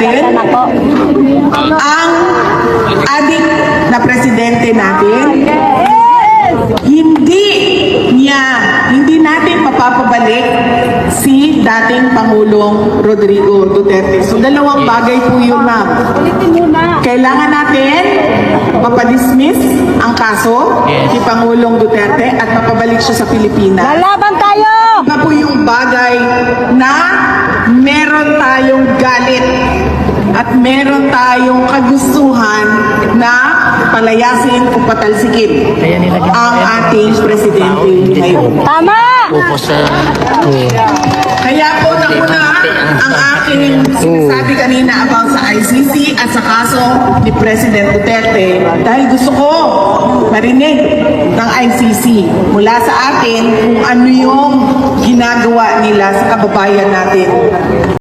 natin ang adik na presidente natin. Hindi natin mapapabalik si dating Pangulong Rodrigo Duterte. So dalawang bagay po yun, ma'am. Kailangan natin mapadismiss ang kaso ni Pangulong Duterte at mapabalik siya sa Pilipinas. Lalaban tayo! Iba po yung bagay na meron tayong galit at meron tayong kagustuhan na palayasin o patalsikin ang ating presidente ngayon. Tama! Kaya po nauna ang aking sinasabi kanina about sa ICC at sa kaso ni President Duterte dahil gusto ko marinig ng ICC mula sa atin kung ano yung ginagawa nila sa kababayan natin.